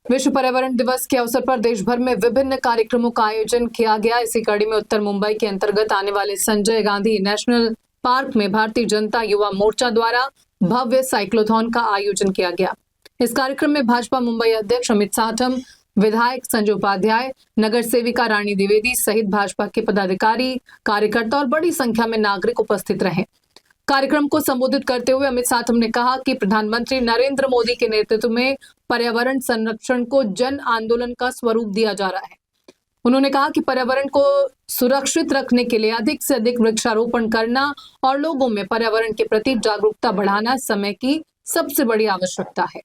विश्व पर्यावरण दिवस के अवसर पर देश भर में विभिन्न कार्यक्रमों का आयोजन किया गया। इसी कड़ी में उत्तर मुंबई के अंतर्गत आने वाले संजय गांधी नेशनल पार्क में भारतीय जनता युवा मोर्चा द्वारा भव्य साइक्लोथॉन का आयोजन किया गया। इस कार्यक्रम में भाजपा मुंबई अध्यक्ष अमित साठम, विधायक संजय उपाध्याय, नगर सेविका रानी द्विवेदी सहित भाजपा के पदाधिकारी, कार्यकर्ता और बड़ी संख्या में नागरिक उपस्थित रहे। कार्यक्रम को संबोधित करते हुए अमित साठम ने कहा कि प्रधानमंत्री नरेंद्र मोदी के नेतृत्व में पर्यावरण संरक्षण को जन आंदोलन का स्वरूप दिया जा रहा है। उन्होंने कहा कि पर्यावरण को सुरक्षित रखने के लिए अधिक से अधिक वृक्षारोपण करना और लोगों में पर्यावरण के प्रति जागरूकता बढ़ाना समय की सबसे बड़ी आवश्यकता है।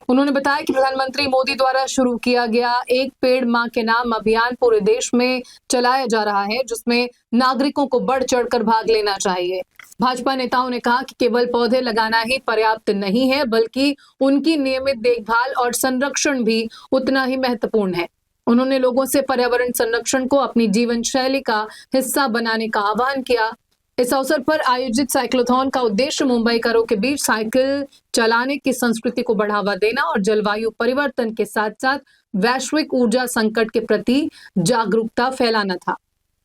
उन्होंने बताया कि प्रधानमंत्री मोदी द्वारा शुरू किया गया एक पेड़ मां के नाम अभियान पूरे देश में चलाया जा रहा है, जिसमें नागरिकों को बढ़ चढ़कर भाग लेना चाहिए। भाजपा नेताओं ने कहा कि केवल पौधे लगाना ही पर्याप्त नहीं है, बल्कि उनकी नियमित देखभाल और संरक्षण भी उतना ही महत्वपूर्ण है। उन्होंने लोगों से पर्यावरण संरक्षण को अपनी जीवन शैली का हिस्सा बनाने का आह्वान किया। इस अवसर पर आयोजित साइक्लोथॉन का उद्देश्य मुंबईकरों के बीच साइकिल चलाने की संस्कृति को बढ़ावा देना और जलवायु परिवर्तन के साथ साथ वैश्विक ऊर्जा संकट के प्रति जागरूकता फैलाना था।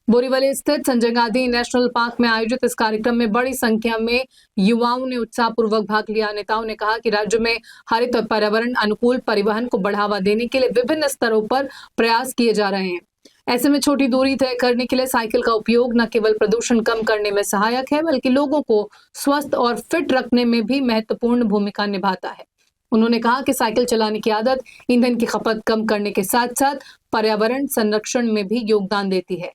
बोरीवली स्थित संजय गांधी नेशनल पार्क में आयोजित इस कार्यक्रम में बड़ी संख्या में युवाओं ने उत्साहपूर्वक भाग लिया। नेताओं ने कहा कि राज्य में हरित और पर्यावरण अनुकूल परिवहन को बढ़ावा देने के लिए विभिन्न स्तरों पर प्रयास किए जा रहे हैं। ऐसे में छोटी दूरी तय करने के लिए साइकिल का उपयोग न केवल प्रदूषण कम करने में सहायक है, बल्कि लोगों को स्वस्थ और फिट रखने में भी महत्वपूर्ण भूमिका निभाता है। उन्होंने कहा कि साइकिल चलाने की आदत ईंधन की खपत कम करने के साथ साथ पर्यावरण संरक्षण में भी योगदान देती है।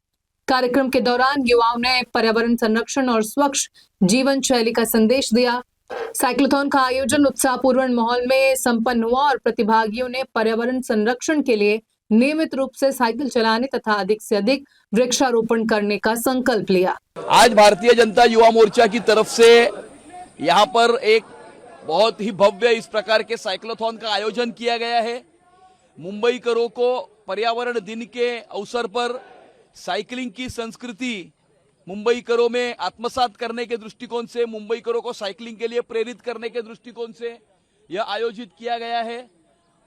कार्यक्रम के दौरान युवाओं ने पर्यावरण संरक्षण और स्वच्छ जीवन शैली का संदेश दिया। साइक्लोथॉन का आयोजन उत्साहपूर्ण माहौल में संपन्न हुआ और प्रतिभागियों ने पर्यावरण संरक्षण के लिए नियमित रूप से साइकिल चलाने तथा अधिक से अधिक वृक्षारोपण करने का संकल्प लिया। आज भारतीय जनता युवा मोर्चा की तरफ से यहाँ पर एक बहुत ही भव्य इस प्रकार के साइक्लोथॉन का आयोजन किया गया है। मुंबईकरों को पर्यावरण दिन के अवसर पर साइकिलिंग की संस्कृति मुंबईकरों में आत्मसात करने के दृष्टिकोण से, मुंबईकरों को साइकिलिंग के लिए प्रेरित करने के दृष्टिकोण से यह आयोजित किया गया है।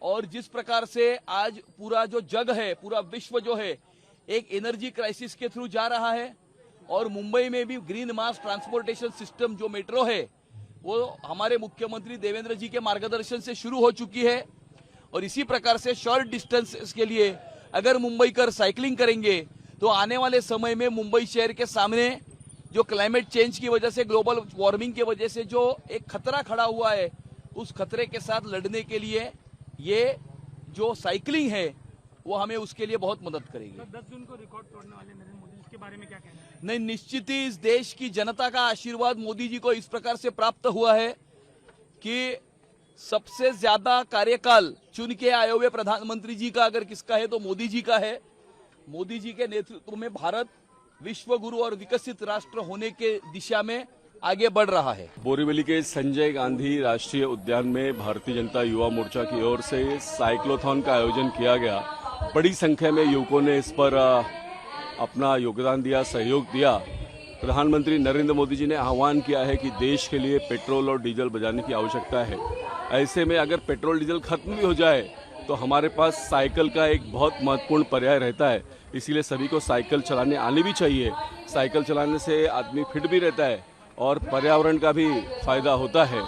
और जिस प्रकार से आज पूरा जो जग है, पूरा विश्व जो है एक एनर्जी क्राइसिस के थ्रू जा रहा है और मुंबई में भी ग्रीन मास ट्रांसपोर्टेशन सिस्टम जो मेट्रो है वो हमारे मुख्यमंत्री देवेंद्र जी के मार्गदर्शन से शुरू हो चुकी है। और इसी प्रकार से शॉर्ट डिस्टेंस के लिए अगर मुंबईकर साइकिलिंग करेंगे तो आने वाले समय में मुंबई शहर के सामने जो क्लाइमेट चेंज की वजह से, ग्लोबल वार्मिंग की वजह से जो एक खतरा खड़ा हुआ है, उस खतरे के साथ लड़ने के लिए ये जो साइकिलिंग है वो हमें उसके लिए बहुत मदद करेगी। 10 जून को रिकॉर्ड तोड़ने वाले नरेंद्र मोदी, इसके बारे में क्या कहना है? नहीं, निश्चित ही इस देश की जनता का आशीर्वाद मोदी जी को इस प्रकार से प्राप्त हुआ है कि सबसे ज्यादा कार्यकाल चुन के आए हुए प्रधानमंत्री जी का अगर किसका है तो मोदी जी का है। मोदी जी के नेतृत्व में भारत विश्व गुरु और विकसित राष्ट्र होने के दिशा में आगे बढ़ रहा है। बोरीवली के संजय गांधी राष्ट्रीय उद्यान में भारतीय जनता युवा मोर्चा की ओर से साइक्लोथॉन का आयोजन किया गया। बड़ी संख्या में युवकों ने इस पर अपना योगदान दिया, सहयोग दिया। प्रधानमंत्री नरेंद्र मोदी जी ने आह्वान किया है कि देश के लिए पेट्रोल और डीजल बचाने की आवश्यकता है। ऐसे में अगर पेट्रोल डीजल खत्म भी हो जाए तो हमारे पास साइकिल का एक बहुत महत्वपूर्ण पर्याय रहता है। इसीलिए सभी को साइकिल चलाने आनी भी चाहिए। साइकिल चलाने से आदमी फिट भी रहता है और पर्यावरण का भी फायदा होता है।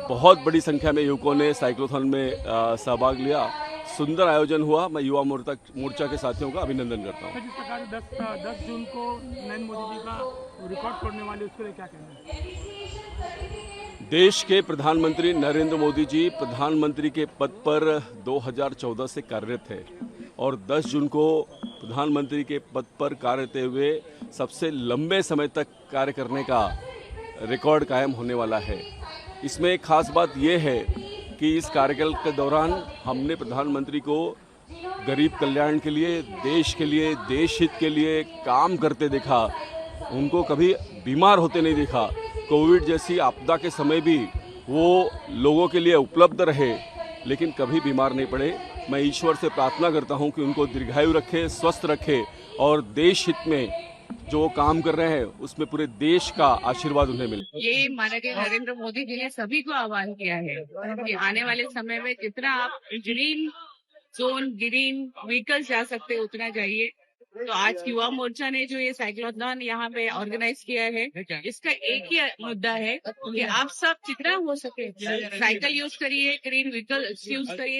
बहुत बड़ी संख्या में युवकों ने साइक्लोथॉन में सहभाग लिया। सुंदर आयोजन हुआ। मैं युवा मोर्चा के साथियों का अभिनंदन करता हूँ। जिस प्रकार 10 जून को नरेंद्र मोदी जी का रिकॉर्ड तोड़ने वाले, उसके लिए क्या कहना है? देश के प्रधानमंत्री नरेंद्र मोदी जी प्रधानमंत्री के पद पर 2014 से कार्यरत है और 10 जून को प्रधानमंत्री के पद पर कार्य करते हुए सबसे लंबे समय तक कार्य करने का रिकॉर्ड कायम होने वाला है। इसमें एक खास बात यह है कि इस कार्यकाल के दौरान हमने प्रधानमंत्री को गरीब कल्याण के लिए, देश हित के लिए काम करते देखा। उनको कभी बीमार होते नहीं देखा। कोविड जैसी आपदा के समय भी वो लोगों के लिए उपलब्ध रहे, लेकिन कभी बीमार नहीं पड़े। मैं ईश्वर से प्रार्थना करता हूं कि उनको दीर्घायु रखे, स्वस्थ रखे और देश हित में जो काम कर रहे हैं उसमें पूरे देश का आशीर्वाद उन्हें मिले। ये माननीय नरेंद्र मोदी जी ने सभी को आह्वान किया है कि आने वाले समय में जितना आप ग्रीन जोन ग्रीन व्हीकल जा सकते हैं उतना जाइए। तो आज युवा मोर्चा ने जो ये साइक्लोथॉन यहाँ पे ऑर्गेनाइज किया है, इसका एक ही मुद्दा है कि आप सब जितना हो सके साइकिल यूज करिए, ग्रीन व्हीकल यूज करिए।